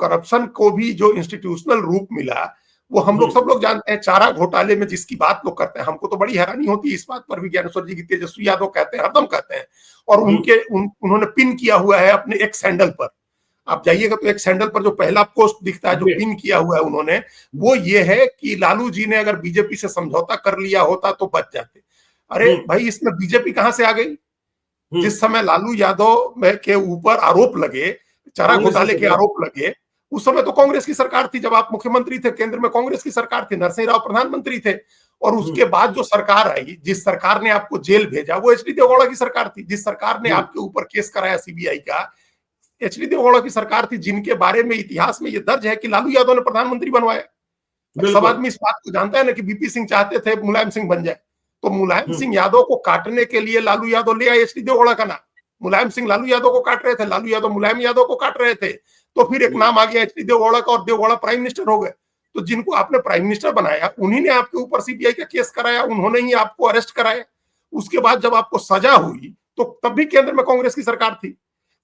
करप्शन को भी जो इंस्टीट्यूशनल रूप मिला, वो हम लोग सब लोग जानते हैं। चारा घोटाले में जिसकी बात लोग करते हैं, हमको तो बड़ी हैरानी होती है इस बात पर भी, ज्ञानेश्वर जी की तेजस्वी यादव कहते हैं, हरदम कहते हैं, और उन्होंने पिन किया हुआ है अपने एक सैंडल पर। आप जाइएगा तो एक सैंडल पर जो पहला पोस्ट दिखता है जो पिन किया हुआ है उन्होंने, वो ये है कि लालू जी ने अगर बीजेपी से समझौता कर लिया होता तो बच जाते। अरे भाई, इसमें बीजेपी कहां से आ गई? जिस समय लालू यादव के ऊपर आरोप लगे, चारा घोटाले के आरोप लगे, उस समय तो कांग्रेस की सरकार थी, जब आप मुख्यमंत्री थे, केंद्र में कांग्रेस की सरकार थी, नरसिंह राव प्रधानमंत्री थे। और उसके बाद जो सरकार आई, जिस सरकार ने आपको जेल भेजा, वो एचडी देवगौड़ा की सरकार थी। जिस सरकार ने आपके ऊपर केस कराया सीबीआई का, एचडी देवगौड़ा की सरकार थी, जिनके बारे में इतिहास में ये दर्ज है कि लालू यादव ने प्रधानमंत्री बनवाया। सब आदमी इस बात को जानता है ना कि बीपी सिंह चाहते थे मुलायम सिंह बन जाए, तो मुलायम सिंह यादव को काटने के लिए लालू यादव ले आए एचडी देवगौड़ा का नाम। मुलायम सिंह लालू यादव को काट रहे थे, लालू यादव मुलायम यादव को काट रहे थे, तो फिर एक नाम आ गया एचडी देवगौड़ा का, और देवगौड़ा प्राइम मिनिस्टर हो गए। तो जिनको आपने प्राइम मिनिस्टर बनाया, उन्हीं ने आपके ऊपर सीबीआई का केस कराया, उन्होंने ही आपको अरेस्ट कराया। उसके बाद जब आपको सजा हुई तो तब भी केंद्र में कांग्रेस की सरकार थी।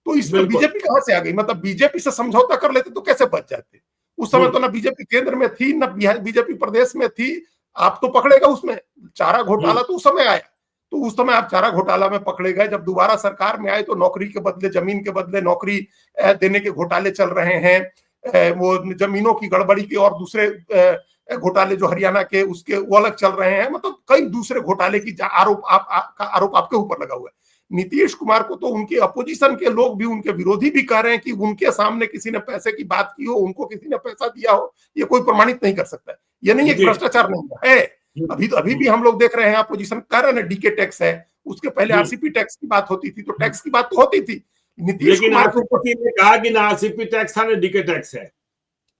तो इसमें बीजेपी कहां से आ गई? मतलब बीजेपी से समझौता कर लेते तो कैसे बच जाते? उस समय तो ना बीजेपी केंद्र में थी, ना बीजेपी प्रदेश में थी। आप तो पकड़ेगा उसमें। चारा घोटाला तो उस समय आया, तो उस समय आप चारा घोटाला में पकड़े गए। जब दोबारा सरकार में आए तो नौकरी के बदले, जमीन के बदले नौकरी देने के घोटाले चल रहे हैं, वो जमीनों की गड़बड़ी के और दूसरे घोटाले जो हरियाणा के उसके वो अलग चल रहे हैं, मतलब कई दूसरे घोटाले की आरोप का आरोप आपके ऊपर लगा हुआ है। नीतीश कुमार को तो उनके अपोजिशन के लोग भी, उनके विरोधी भी कह रहे हैं कि उनके सामने किसी ने पैसे की बात की हो, उनको किसी ने पैसा दिया हो, ये कोई प्रमाणित नहीं कर सकता है। ये नहीं है भ्रष्टाचार नहीं है। अभी भी हम लोग देख रहे हैं अपोजिशन कह रहे हैं डीके टैक्स है, उसके पहले आरसीपी टैक्स की बात होती थी, तो टैक्स की बात तो होती थी। नीतीश कुमार ने कहा कि ना आरसीपी टैक्स था ना डीके टैक्स है।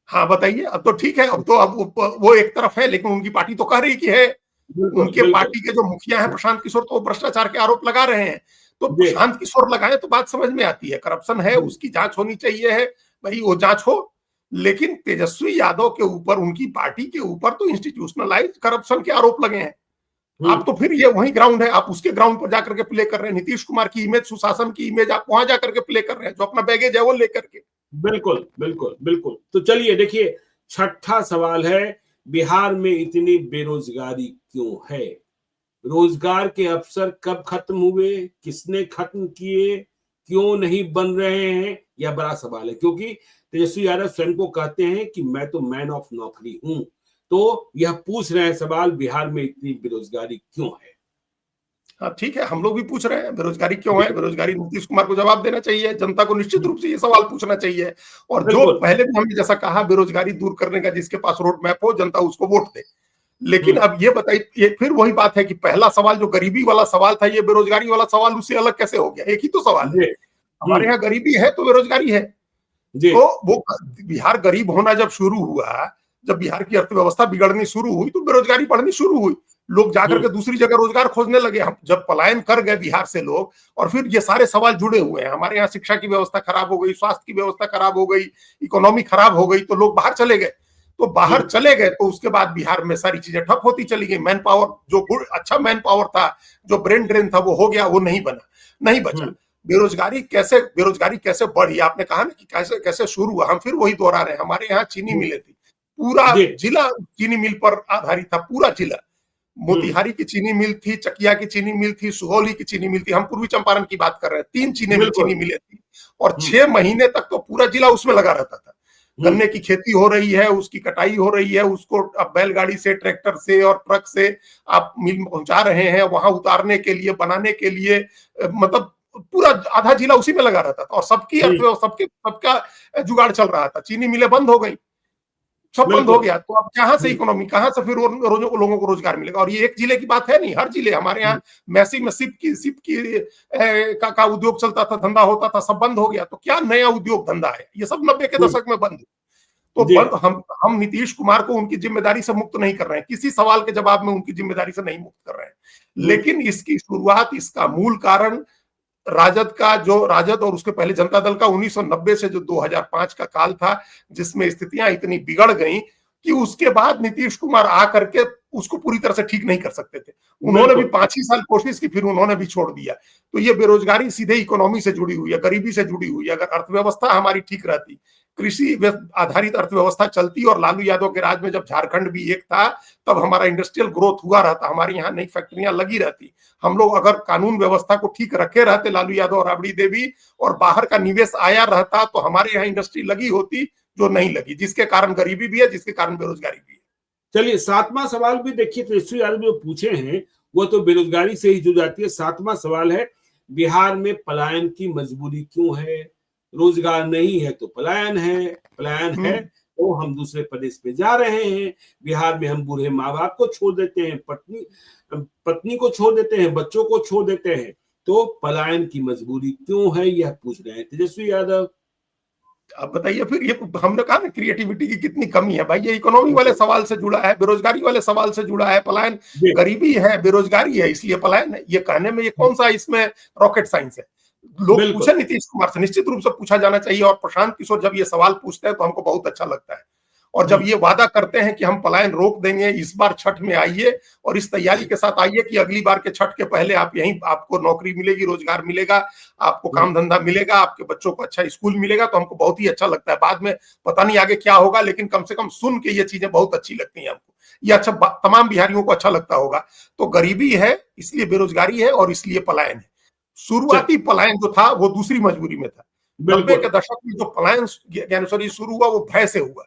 हाँ बताइए, अब तो ठीक है, अब तो अब वो एक तरफ है, लेकिन उनकी पार्टी तो कह रही कि है, उनके पार्टी के जो मुखिया हैं प्रशांत किशोर, तो भ्रष्टाचार के आरोप लगा रहे हैं। तो प्रशांत किशोर लगाए तो बात समझ में आती है, करप्शन है, उसकी जांच होनी चाहिए है, भाई वो जांच हो। लेकिन तेजस्वी यादव के ऊपर, उनकी पार्टी के ऊपर तो इंस्टीट्यूशनलाइज्ड करप्शन के आरोप लगे हैं। आप तो फिर ये वही ग्राउंड है, आप उसके ग्राउंड पर जाकर के प्ले कर रहे हैं। नीतीश कुमार की इमेज, सुशासन की इमेज आप वहां जाकर के प्ले कर रहे हैं, जो अपना बैगेज है वो लेकर के। बिल्कुल बिल्कुल बिल्कुल। तो चलिए देखिए, छठा सवाल है, बिहार में इतनी बेरोजगारी क्यों है? रोजगार के अवसर कब खत्म हुए, किसने खत्म किए, क्यों नहीं बन रहे हैं, यह बड़ा सवाल है। क्योंकि तेजस्वी यादव स्वयं को कहते हैं कि मैं तो मैन ऑफ नौकरी हूं, तो यह पूछ रहे हैं सवाल, बिहार में इतनी बेरोजगारी क्यों है? हाँ ठीक है, हम लोग भी पूछ रहे हैं बेरोजगारी क्यों है। बेरोजगारी, नीतीश कुमार को जवाब देना चाहिए, जनता को निश्चित रूप से ये सवाल पूछना चाहिए। और जो पहले भी हमने जैसा कहा, बेरोजगारी दूर करने का जिसके पास रोड मैप हो, जनता उसको वोट दे। लेकिन अब ये बताइए, फिर वही बात है कि पहला सवाल जो गरीबी वाला सवाल था, ये बेरोजगारी वाला सवाल उससे अलग कैसे हो गया? एक ही तो सवाल है। हमारे यहाँ गरीबी है तो बेरोजगारी है। तो वो बिहार गरीब होना जब शुरू हुआ, जब बिहार की अर्थव्यवस्था बिगड़नी शुरू हुई, तो बेरोजगारी बढ़नी शुरू हुई। लोग जाकर के दूसरी जगह रोजगार खोजने लगे। हम जब पलायन कर गए बिहार से लोग, और फिर ये सारे सवाल जुड़े हुए हैं। हमारे यहाँ शिक्षा की व्यवस्था खराब हो गई, स्वास्थ्य की व्यवस्था खराब हो गई, इकोनॉमी खराब हो गई, तो लोग बाहर चले गए। तो बाहर चले गए तो उसके बाद बिहार में सारी चीजें ठप होती चली गई। मैन पावर, जो अच्छा मैन पावर था, जो ब्रेन ड्रेन था, वो हो गया, वो नहीं बना, नहीं बचा। बेरोजगारी कैसे बढ़ी? आपने कहा ना कि कैसे कैसे शुरू हुआ, हम फिर वही दोहरा रहे हैं। हमारे यहाँ चीनी मिलें थी, पूरा जिला चीनी मिल पर आधारित था, पूरा जिला। मोतिहारी की चीनी मिल थी, चकिया की चीनी मिल थी, सुगौली की चीनी मिल थी, हम पूर्वी चंपारण की बात कर रहे हैं। 3 चीनी मिलें थी, और 6 महीने तक तो पूरा जिला उसमें लगा रहता था। गन्ने की खेती हो रही है, उसकी कटाई हो रही है, उसको अब बैलगाड़ी से, ट्रैक्टर से और ट्रक से आप मिल में पहुंचा रहे हैं, वहां उतारने के लिए, बनाने के लिए, मतलब पूरा आधा जिला उसी में लगा रहता था। और सबकी अर्थव्यवस्था, सबका जुगाड़ चल रहा था। चीनी मिलें बंद हो गई, सब बंद हो गया, तो अब कहां से इकोनॉमी, कहां से फिर लोगों को रोजगार मिलेगा? और ये एक जिले की बात है नहीं, हर जिले, हमारे यहाँ मैसी में सिप की का उद्योग चलता था, धंधा होता था, सब बंद हो गया। तो क्या नया उद्योग धंधा है? ये सब 90 के दशक में बंद। तो बंद, हम नीतीश कुमार को उनकी जिम्मेदारी से मुक्त नहीं कर रहे हैं, किसी सवाल के जवाब में उनकी जिम्मेदारी से नहीं मुक्त कर रहे हैं। लेकिन इसकी शुरुआत, इसका मूल कारण राजद और उसके पहले जनता दल का 1990 से जो 2005 का काल था, जिसमें स्थितियां इतनी बिगड़ गई कि उसके बाद नीतीश कुमार आकर के उसको पूरी तरह से ठीक नहीं कर सकते थे। उन्होंने भी 5 ही साल कोशिश की, फिर उन्होंने भी छोड़ दिया। तो ये बेरोजगारी सीधे इकोनॉमी से जुड़ी हुई है, गरीबी से जुड़ी हुई है। अगर अर्थव्यवस्था हमारी ठीक रहती, कृषि आधारित अर्थव्यवस्था चलती, और लालू यादव के राज में जब झारखंड भी एक था, तब हमारा इंडस्ट्रियल ग्रोथ हुआ रहता, हमारे यहाँ नई फैक्ट्रियां लगी रहती। हम लोग अगर कानून व्यवस्था को ठीक रखे रहते, लालू यादव और राबड़ी देवी, और बाहर का निवेश आया रहता, तो हमारे यहाँ इंडस्ट्री लगी होती, जो नहीं लगी, जिसके कारण गरीबी भी है, जिसके कारण बेरोजगारी भी है। चलिए 7वां सवाल भी देखिए, तेजस्वी यादव जो पूछे हैं वो तो बेरोजगारी से ही जुड़ जाती है। 7वां सवाल है, बिहार में पलायन की मजबूरी क्यों है? रोजगार नहीं है तो पलायन है तो हम दूसरे प्रदेश पे जा रहे हैं। बिहार में हम बूढ़े माँ बाप को छोड़ देते हैं, पत्नी को छोड़ देते हैं, बच्चों को छोड़ देते हैं। तो पलायन की मजबूरी क्यों है, यह पूछ रहे हैं तेजस्वी यादव। अब बताइए फिर, ये हमने कहा ना क्रिएटिविटी की कितनी कमी है भाई। ये इकोनॉमी वाले सवाल से जुड़ा है, बेरोजगारी वाले सवाल से जुड़ा है। पलायन, गरीबी है, बेरोजगारी है, इसलिए पलायन है। ये कहने में ये कौन सा इसमें रॉकेट साइंस है? लोग पूछे नीतीश कुमार से, निश्चित रूप से पूछा जाना चाहिए। और प्रशांत किशोर जब ये सवाल पूछते हैं तो हमको बहुत अच्छा लगता है। और जब ये वादा करते हैं कि हम पलायन रोक देंगे, इस बार छठ में आइए और इस तैयारी के साथ आइए कि अगली बार के छठ के पहले आप यहीं, आपको नौकरी मिलेगी, रोजगार मिलेगा, आपको काम धंधा मिलेगा, आपके बच्चों को अच्छा स्कूल मिलेगा, तो हमको बहुत ही अच्छा लगता है। बाद में पता नहीं आगे क्या होगा, लेकिन कम से कम सुन के ये चीजें बहुत अच्छी लगती हैं हमको। ये अच्छा, तमाम बिहारियों को अच्छा लगता होगा। तो गरीबी है, इसलिए बेरोजगारी है, और इसलिए पलायन है। शुरुआती पलायन जो था वो दूसरी मजबूरी में था। 90 के दशक में जो पलायन ज्ञानेश्वरी शुरू हुआ वो भय से हुआ।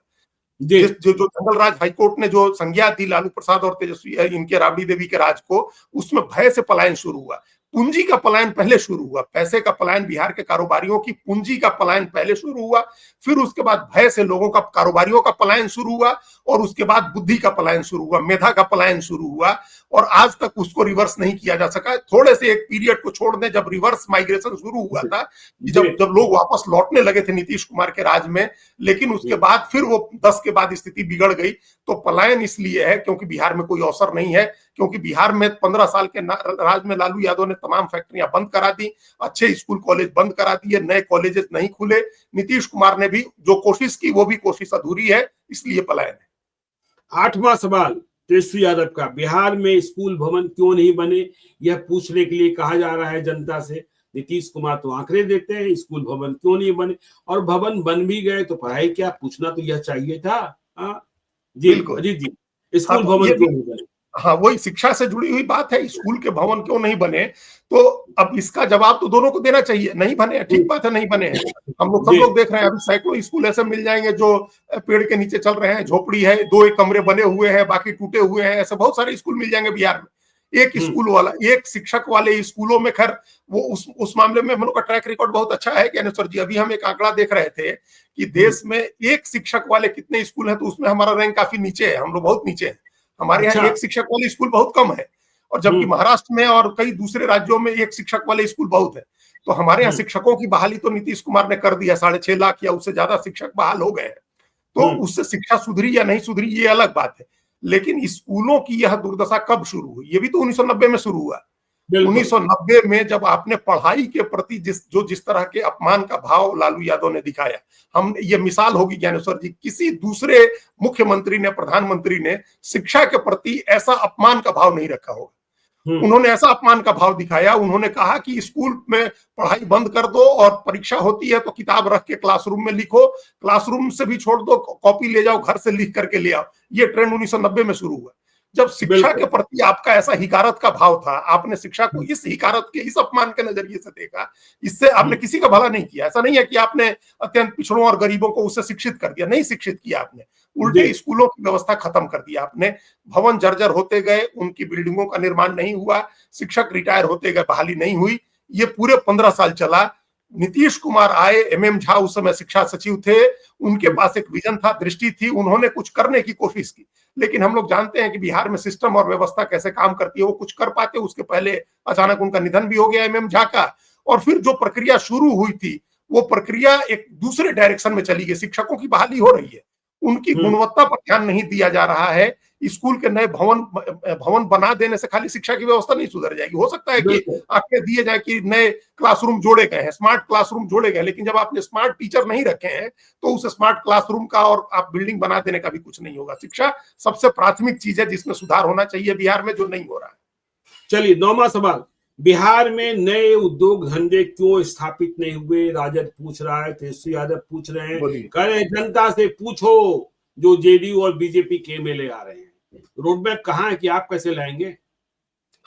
जो जो जंगल राज हाईकोर्ट ने जो संज्ञा दी लालू प्रसाद और तेजस्वी इनके राबड़ी देवी के राज को, उसमें भय से पलायन शुरू हुआ। पूंजी का पलायन पहले शुरू हुआ, पैसे का पलायन, बिहार के कारोबारियों की पूंजी का पलायन पहले शुरू हुआ, फिर उसके बाद भय से लोगों का, कारोबारियों का पलायन शुरू हुआ, और उसके बाद बुद्धि का पलायन शुरू हुआ, मेधा का पलायन शुरू हुआ, और आज तक उसको रिवर्स नहीं किया जा सका। थोड़े से एक पीरियड को छोड़ दें जब रिवर्स माइग्रेशन शुरू हुआ था, जब लोग वापस लौटने लगे थे नीतीश कुमार के राज में, लेकिन उसके बाद फिर वो 10 के बाद स्थिति बिगड़ गई। तो पलायन इसलिए है क्योंकि बिहार में कोई अवसर नहीं है, क्योंकि बिहार में 15 साल के राज में लालू यादव ने तमाम फैक्ट्रियां बंद करा दी, अच्छे स्कूल कॉलेज बंद करा दिए, नए कॉलेजेस नहीं खुले। नीतीश कुमार ने भी जो कोशिश की वो भी कोशिश अधूरी है, इसलिए पलायन है। 8वां सवाल तेजस्वी यादव का, बिहार में स्कूल भवन क्यों नहीं बने, यह पूछने के लिए कहा जा रहा है जनता से। नीतीश कुमार तो आंकड़े देते हैं, स्कूल भवन क्यों नहीं बने, और भवन बन भी गए तो पढ़ाई क्या, पूछना तो यह चाहिए था। जी अजीत जी, स्कूल भवन क्यों नहीं बने? हाँ, वही शिक्षा से जुड़ी हुई बात है, स्कूल के भवन क्यों नहीं बने। तो अब इसका जवाब तो दोनों को देना चाहिए। नहीं बने, ठीक बात है, नहीं बने हैं। हम लोग सब लोग देख रहे हैं, अभी सैकड़ों स्कूल ऐसे मिल जाएंगे जो पेड़ के नीचे चल रहे हैं, झोपड़ी है, 2 एक कमरे बने हुए हैं, बाकी टूटे हुए हैं, ऐसे बहुत सारे स्कूल मिल जाएंगे बिहार में। एक स्कूल वाला, एक शिक्षक वाले स्कूलों में, खैर वो उस मामले में हम लोग का ट्रैक रिकॉर्ड बहुत अच्छा है ज्ञानेश्वर जी। अभी हम एक आंकड़ा देख रहे थे कि देश में एक शिक्षक वाले कितने स्कूल हैं, तो उसमें हमारा रैंक काफी नीचे है, हम लोग बहुत नीचे हैं। हमारे यहाँ एक शिक्षक वाले स्कूल बहुत कम है, और जबकि महाराष्ट्र में और कई दूसरे राज्यों में एक शिक्षक वाले स्कूल बहुत है। तो हमारे यहाँ शिक्षकों की बहाली तो नीतीश कुमार ने कर दिया, 6.5 लाख या उससे ज्यादा शिक्षक बहाल हो गए हैं। तो उससे शिक्षा सुधरी या नहीं सुधरी ये अलग बात है, लेकिन स्कूलों की यह दुर्दशा कब शुरू हुई? ये भी तो 1990 में शुरू हुआ। 1990 में जब आपने पढ़ाई के प्रति जिस तरह के अपमान का भाव लालू यादव ने दिखाया, हम ये मिसाल होगी ज्ञानेश्वर जी, किसी दूसरे मुख्यमंत्री ने, प्रधानमंत्री ने शिक्षा के प्रति ऐसा अपमान का भाव नहीं रखा होगा। उन्होंने ऐसा अपमान का भाव दिखाया। उन्होंने कहा कि स्कूल में पढ़ाई बंद कर दो, और परीक्षा होती है तो किताब रख के क्लासरूम में लिखो, क्लासरूम से भी छोड़ दो, कॉपी ले जाओ, घर से लिख करके ले आओ। ये ट्रेंड 1990 में शुरू हुआ, जब शिक्षा के प्रति आपका ऐसा हिकारत का भाव था। आपने शिक्षा को इस हिकारत के, इस अपमान के नजरिए से देखा, इससे आपने किसी का भला नहीं किया। ऐसा नहीं है कि आपने अत्यंत पिछड़ों और गरीबों को उससे शिक्षित कर दिया, नहीं शिक्षित किया आपने, उल्टे स्कूलों की व्यवस्था खत्म कर दिया आपने। भवन जर्जर होते गए, उनकी बिल्डिंगों का निर्माण नहीं हुआ, शिक्षक रिटायर होते गए, बहाली नहीं हुई। ये पूरे 15 साल चला। नीतीश कुमार आए, MM झा उस समय शिक्षा सचिव थे, उनके पास एक विजन था, दृष्टि थी, उन्होंने कुछ करने की कोशिश की। लेकिन हम लोग जानते हैं कि बिहार में सिस्टम और व्यवस्था कैसे काम करती है, वो कुछ कर पाते उसके पहले अचानक उनका निधन भी हो गया MM झा का। और फिर जो प्रक्रिया शुरू हुई थी, वो प्रक्रिया एक दूसरे डायरेक्शन में चली गई। शिक्षकों की बहाली हो रही है, उनकी गुणवत्ता पर ध्यान नहीं दिया जा रहा है। स्कूल के नए भवन बना देने से खाली शिक्षा की व्यवस्था नहीं सुधर जाएगी। हो सकता है कि आंकड़े दिए जाए कि नए क्लासरूम जोड़े गए हैं, स्मार्ट क्लासरूम जोड़े गए, लेकिन जब आपने स्मार्ट टीचर नहीं रखे हैं तो उस स्मार्ट क्लासरूम का और आप बिल्डिंग बना देने का भी कुछ नहीं होगा। शिक्षा सबसे प्राथमिक चीज है जिसमें सुधार होना चाहिए बिहार में, जो नहीं हो रहा है। चलिए 9वां सवाल, बिहार में नए उद्योग धंधे क्यों स्थापित नहीं हुए? राजद पूछ रहा है, तेजस्वी यादव पूछ रहे हैं, कह रहे जनता से पूछो जो JDU और BJP के MLA आ रहे हैं। रोडमैप कहाँ है कि आप कैसे लाएंगे?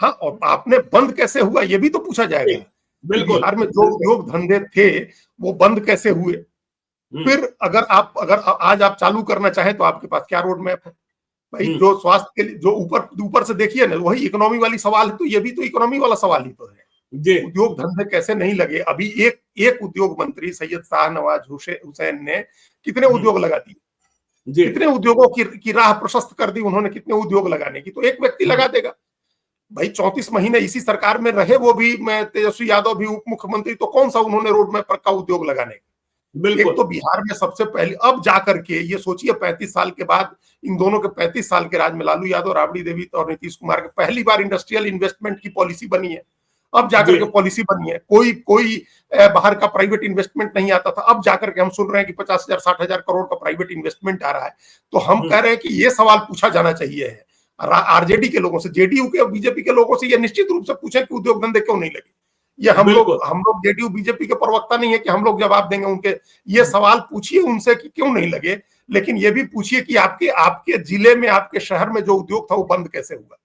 हाँ, और आपने बंद कैसे हुआ ये भी तो पूछा जाएगा। बिल्कुल, बिहार में जो उद्योग धंधे थे वो बंद कैसे हुए? फिर अगर आज आप चालू करना चाहें तो आपके पास क्या रोड मैप है भाई? जो स्वास्थ्य के लिए जो ऊपर से देखिए ना, वही इकोनॉमी वाली सवाल है, तो ये भी तो इकोनॉमी वाला सवाल ही तो है। उद्योग धंधे कैसे नहीं लगे? अभी एक उद्योग मंत्री सैयद शाहनवाज हुसैन ने कितने उद्योग लगा दिए, कितने उद्योगों की राह प्रशस्त कर दी उन्होंने, कितने उद्योग लगाने की। तो एक व्यक्ति लगा देगा भाई। 34 महीने इसी सरकार में रहे वो भी, मैं तेजस्वी यादव भी उप मुख्यमंत्री, तो कौन सा उन्होंने रोड मैप का उद्योग लगाने का? एक तो बिहार में सबसे पहले, अब जाकर के ये सोचिए 35 साल के बाद, इन दोनों के 35 साल के राज में, लालू यादव, राबड़ी देवी और नीतीश कुमार के पहली बार इंडस्ट्रियल इन्वेस्टमेंट की पॉलिसी बनी है। अब जाकर के पॉलिसी बनी है। कोई बाहर का प्राइवेट इन्वेस्टमेंट नहीं आता था, अब जाकर के हम सुन रहे हैं कि 50,000 60,000 करोड़ का प्राइवेट इन्वेस्टमेंट आ रहा है। तो हम कह रहे हैं कि ये सवाल पूछा जाना चाहिए है RJD के लोगों से, JDU के और BJP के लोगों से। ये निश्चित रूप से पूछे कि उद्योग धंधे क्यों नहीं लगे। ये हम लोग JDU BJP के प्रवक्ता नहीं है कि हम लोग जवाब देंगे उनके। ये सवाल पूछिए उनसे कि क्यों नहीं लगे, लेकिन ये भी पूछिए कि आपके जिले में, आपके शहर में जो उद्योग था वो बंद कैसे हुआ।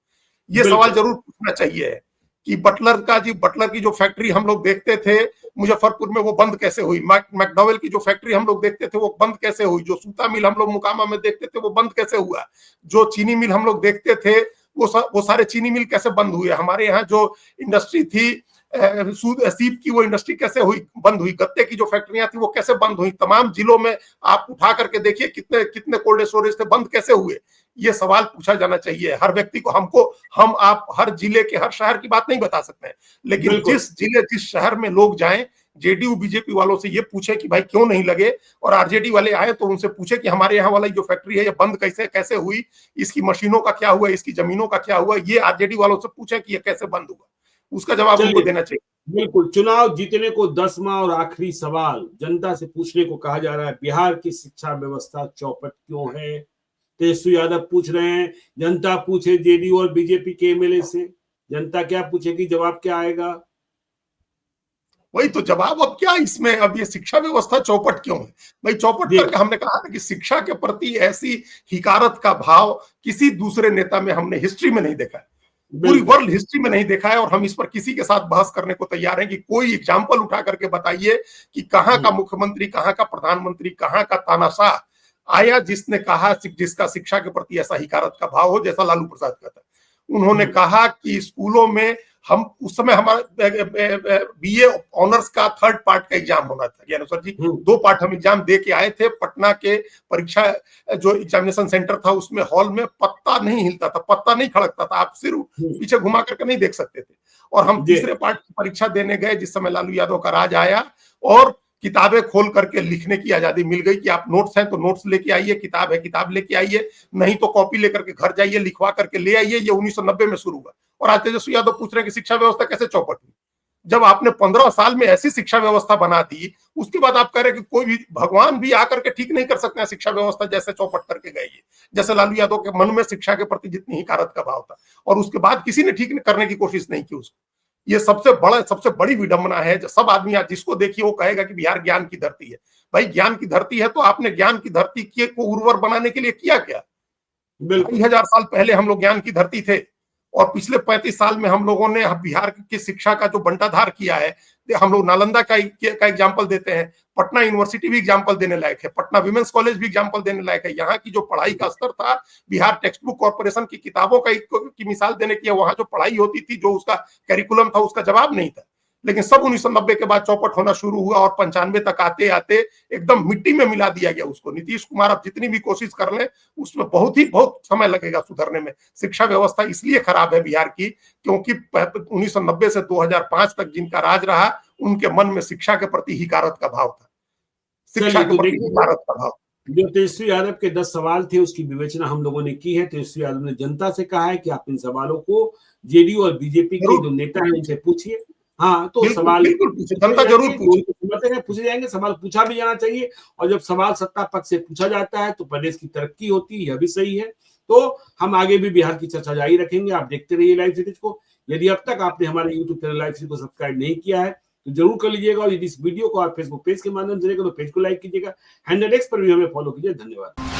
ये सवाल जरूर पूछना चाहिए। कि बटलर की जो फैक्ट्री हम लोग देखते थे मुजफ्फरपुर में, वो बंद कैसे हुई। मैकडॉवेल की जो फैक्ट्री हम लोग देखते थे वो बंद कैसे हुई। जो सूता मिल हम लोग मुकामा में देखते थे वो बंद कैसे हुआ। जो चीनी मिल हम लोग देखते थे वो सारे चीनी मिल कैसे बंद हुए। हमारे यहाँ जो इंडस्ट्री थी सीप की, वो इंडस्ट्री कैसे हुई, बंद हुई। गत्ते की जो फैक्ट्रियां थी वो कैसे बंद हुई। तमाम जिलों में आप उठा करके देखिए कितने कितने कोल्ड स्टोरेज थे, बंद कैसे हुए। ये सवाल पूछा जाना चाहिए हर व्यक्ति को। हम आप हर जिले के हर शहर की बात नहीं बता सकते हैं, लेकिन जिस जिले जिस शहर में लोग जाएं, जेडीयू बीजेपी वालों से ये पूछे कि भाई क्यों नहीं लगे, और आरजेडी वाले आए तो उनसे पूछे कि हमारे यहाँ वाला जो फैक्ट्री है ये बंद कैसे कैसे हुई, इसकी मशीनों का क्या हुआ, इसकी जमीनों का क्या हुआ। ये आरजेडी वालों से पूछे कि ये कैसे बंद हुआ, उसका जवाब उनको देना चाहिए। बिल्कुल। चुनाव जीतने को 10वां और आखिरी सवाल जनता से पूछने को कहा जा रहा है, बिहार की शिक्षा व्यवस्था चौपट क्यों है। तेजस्वी यादव पूछ रहे हैं, जनता पूछे जेडीयू और बीजेपी के एमएलए से, जनता क्या पूछेगी, जवाब क्या आएगा। वही तो जवाब अब क्या इसमें, अब ये शिक्षा व्यवस्था चौपट क्यों है भाई। चौपट करके हमने कहा था कि शिक्षा के प्रति ऐसी हिकारत का भाव किसी दूसरे नेता में हमने हिस्ट्री में नहीं देखा है, पूरी वर्ल्ड हिस्ट्री में नहीं देखा है। और हम इस पर किसी के साथ बहस करने को तैयार हैं कि कोई एग्जाम्पल उठा करके बताइए कि कहाँ का मुख्यमंत्री, कहाँ का प्रधानमंत्री, कहाँ का तानाशाह आया जिसने कहा, जिसका शिक्षा के प्रति ऐसा हिकारत का भाव हो जैसा लालू प्रसाद का था। उन्होंने कहा कि स्कूलों में हम उस समय हमारा बीए ऑनर्स का 3rd पार्ट का एग्जाम होना था ज्ञानेश्वर जी। 2 पार्ट हम एग्जाम दे के आए थे। पटना के परीक्षा जो एग्जामिनेशन सेंटर था उसमें हॉल में पत्ता नहीं हिलता था, पत्ता नहीं खड़कता था, आप सिर पीछे घुमा करके नहीं देख सकते थे। और हम तीसरे पार्ट की परीक्षा देने गए जिस समय लालू यादव का राज आया, और किताबें खोल करके लिखने की आजादी मिल गई कि आप नोट्स हैं तो नोट्स लेके आइए, किताब है किताब लेके आइए, नहीं तो कॉपी लेकर के घर जाइए, लिखवा करके ले आइए। ये 1990 में शुरू हुआ। और आज तेजस्वी यादव पूछ रहे हैं कि शिक्षा व्यवस्था कैसे चौपट हुई। जब आपने 15 साल में ऐसी शिक्षा व्यवस्था बना दी, उसके बाद आप कह रहे हैं कि कोई भी भगवान भी आकर के ठीक नहीं कर सकते हैं शिक्षा व्यवस्था जैसे चौपट करके गई है। जैसे लालू यादव के मन में शिक्षा के प्रति जितनी हिकारत का भाव था, और उसके बाद किसी ने ठीक करने की कोशिश नहीं की उसको। ये सबसे बड़ी विडंबना है। सब आदमी आज जिसको देखिए वो कहेगा कि बिहार ज्ञान की धरती है। भाई ज्ञान की धरती है तो आपने ज्ञान की धरती को उर्वर बनाने के लिए किया क्या। 2000 साल पहले हम लोग ज्ञान की धरती थे, और पिछले 35 साल में हम लोगों ने बिहार की शिक्षा का जो बंटाधार किया है, हम लोग नालंदा का एग्जाम्पल देते हैं, पटना यूनिवर्सिटी भी एग्जाम्पल देने लायक है, पटना विमेंस कॉलेज भी एग्जाम्पल देने लायक है। यहाँ की जो पढ़ाई का स्तर था, बिहार टेक्स्ट बुक कॉर्पोरेशन की किताबों की मिसाल देने की, वहां जो पढ़ाई होती थी, जो उसका कैरिकुलम था, उसका जवाब नहीं था। लेकिन सब 1990 के बाद चौपट होना शुरू हुआ, और 95 तक आते आते एकदम मिट्टी में मिला दिया गया उसको। नीतीश कुमार अब जितनी भी कोशिश कर लें उसमें बहुत समय लगेगा सुधरने में। शिक्षा व्यवस्था इसलिए खराब है बिहार की क्योंकि 1990 से 2005 तक जिनका राज रहा, उनके मन में शिक्षा के प्रति हिकारत का भाव था। शिक्षा के प्रति हिकारत का भाव। जो तेजस्वी यादव के 10 सवाल थे उसकी विवेचना हम लोगों ने की है। तेजस्वी यादव ने जनता से कहा है कि आप इन सवालों को जेडीयू और बीजेपी के जो नेता हैं उनसे पूछिए। हाँ, तो सवाल जनता जरूर पूछे जाएंगे, सवाल पूछा भी जाना चाहिए। और जब सवाल सत्ता पक्ष से पूछा जाता है तो प्रदेश की तरक्की होती है, यह भी सही है। तो हम आगे भी बिहार की चर्चा जारी रखेंगे। आप देखते रहिए लाइव सीरीज को। यदि अब तक आपने हमारे यूट्यूब चैनल लाइव सीरीज को सब्सक्राइब नहीं किया है तो जरूर कर लीजिएगा। और यदि इस वीडियो को आप फेसबुक पेज के माध्यम से देखें तो पेज को लाइक कीजिएगा। हैंडल एक्स पर भी हमें फॉलो कीजिए। धन्यवाद।